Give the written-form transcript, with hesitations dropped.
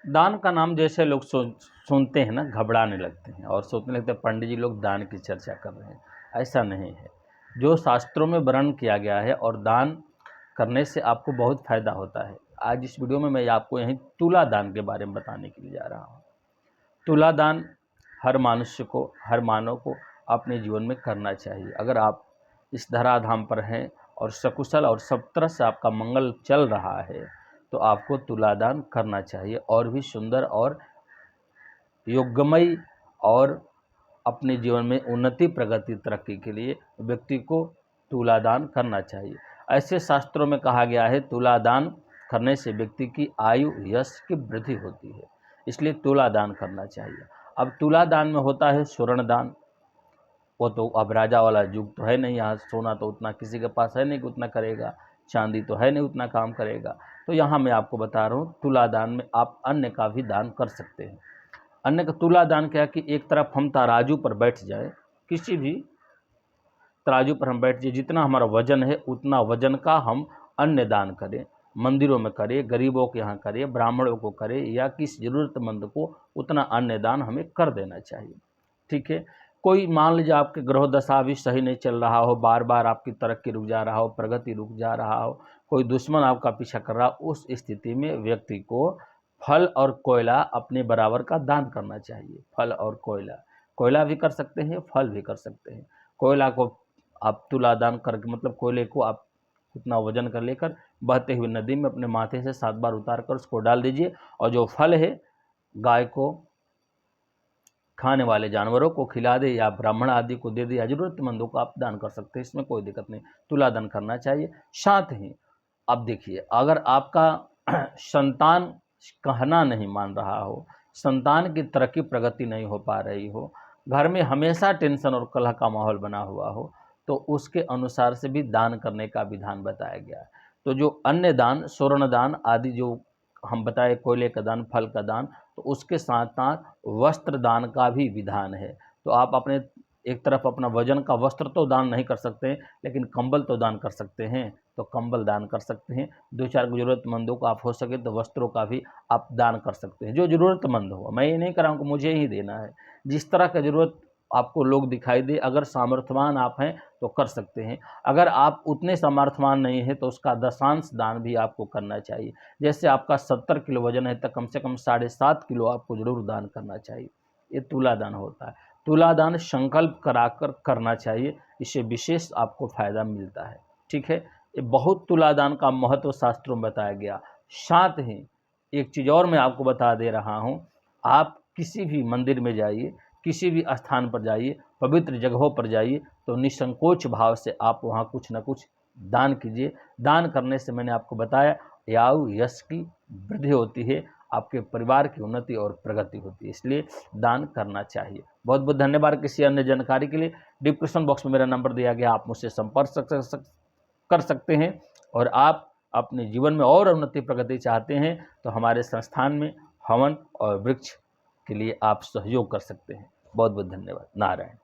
दान का नाम जैसे लोग सुनते हैं ना घबराने लगते हैं और सोचने लगते हैं पंडित जी लोग दान की चर्चा कर रहे हैं। ऐसा नहीं है। जो शास्त्रों में वर्णन किया गया है और दान करने से आपको बहुत फायदा होता है। आज इस वीडियो में मैं आपको यहीं तुला दान के बारे में बताने के लिए जा रहा हूँ। तुला दान हर मनुष्य को, हर मानव को अपने जीवन में करना चाहिए। अगर आप इस धराधाम पर हैं और सकुशल और सब तरह से आपका मंगल चल रहा है तो आपको तुला दान करना चाहिए। और भी सुंदर और योगमयी और अपने जीवन में उन्नति, प्रगति, तरक्की के लिए व्यक्ति को तुला दान करना चाहिए। ऐसे शास्त्रों में कहा गया है तुला दान करने से व्यक्ति की आयु, यश की वृद्धि होती है, इसलिए तुला दान करना चाहिए। अब तुला दान में होता है स्वर्ण दान। वो तो अब राजा वाला युग तो है नहीं, यहाँ सोना तो उतना किसी के पास है नहीं कि उतना करेगा, चांदी तो है नहीं उतना काम करेगा। तो यहाँ मैं आपको बता रहा हूँ तुला दान में आप अन्न का भी दान कर सकते हैं। अन्न का तुला दान क्या कि एक तरफ हम तराजू पर बैठ जाए, किसी भी तराजू पर हम बैठ जाए, जितना हमारा वजन है उतना वजन का हम अन्न दान करें। मंदिरों में करें, गरीबों के यहाँ करें, ब्राह्मणों को करें या किसी ज़रूरतमंद को उतना अन्न दान हमें कर देना चाहिए। ठीक है। कोई मान लीजिए आपके ग्रह दशा भी सही नहीं चल रहा हो, बार बार आपकी तरक्की रुक जा रहा हो, प्रगति रुक जा रहा हो, कोई दुश्मन आपका पीछा कर रहा हो, उस स्थिति में व्यक्ति को फल और कोयला अपने बराबर का दान करना चाहिए। फल और कोयला, कोयला भी कर सकते हैं, फल भी कर सकते हैं। कोयला को आप तुला दान करके, मतलब कोयले को आप उतना वजन कर लेकर बहते हुए नदी में अपने माथे से 7 बार उतार कर उसको डाल दीजिए। और जो फल है गाय को, खाने वाले जानवरों को खिला दे या ब्राह्मण आदि को दे दे या जरूरतमंदों को आप दान कर सकते हैं, इसमें कोई दिक्कत नहीं। तुला दान करना चाहिए। साथ ही अब देखिए, अगर आपका संतान कहना नहीं मान रहा हो, संतान की तरक्की प्रगति नहीं हो पा रही हो, घर में हमेशा टेंशन और कलह का माहौल बना हुआ हो, तो उसके अनुसार से भी दान करने का विधान बताया गया है। तो जो अन्य दान, स्वर्ण दान आदि जो हम बताए, कोयले का दान, फल का दान, तो उसके साथ साथ वस्त्र दान का भी विधान है। तो आप अपने एक तरफ अपना वजन का वस्त्र तो दान नहीं कर सकते हैं, लेकिन कंबल तो दान कर सकते हैं, तो कंबल दान कर सकते हैं। 2-4 ज़रूरतमंदों को आप हो सके तो वस्त्रों का भी आप दान कर सकते हैं, जो ज़रूरतमंद हो। मैं ये नहीं कर रहा हूँ कि मुझे ही देना है, जिस तरह का ज़रूरत आपको लोग दिखाई दे, अगर सामर्थ्यवान आप हैं तो कर सकते हैं। अगर आप उतने सामर्थ्यवान नहीं है तो उसका दशांश दान भी आपको करना चाहिए। जैसे आपका 70 किलो वजन है तो कम से कम 7.5 किलो आपको जरूर दान करना चाहिए। ये तुला दान होता है। तुला दान संकल्प कराकर करना चाहिए, इससे विशेष आपको फायदा मिलता है। ठीक है। ये बहुत तुला दान का महत्व शास्त्रों में बताया गया। साथ ही एक चीज़ और मैं आपको बता दे रहा हूँ, आप किसी भी मंदिर में जाइए, किसी भी स्थान पर जाइए, पवित्र जगहों पर जाइए, तो निसंकोच भाव से आप वहाँ कुछ न कुछ दान कीजिए। दान करने से मैंने आपको बताया आयु, यश की वृद्धि होती है, आपके परिवार की उन्नति और प्रगति होती है, इसलिए दान करना चाहिए। बहुत बहुत धन्यवाद। किसी अन्य जानकारी के लिए डिस्क्रिप्शन बॉक्स में मेरा नंबर दिया गया, आप मुझसे संपर्क कर सकते हैं। और आप अपने जीवन में और उन्नति प्रगति चाहते हैं तो हमारे संस्थान में हवन और वृक्ष के लिए आप सहयोग कर सकते हैं। बहुत बहुत धन्यवाद। नारायण।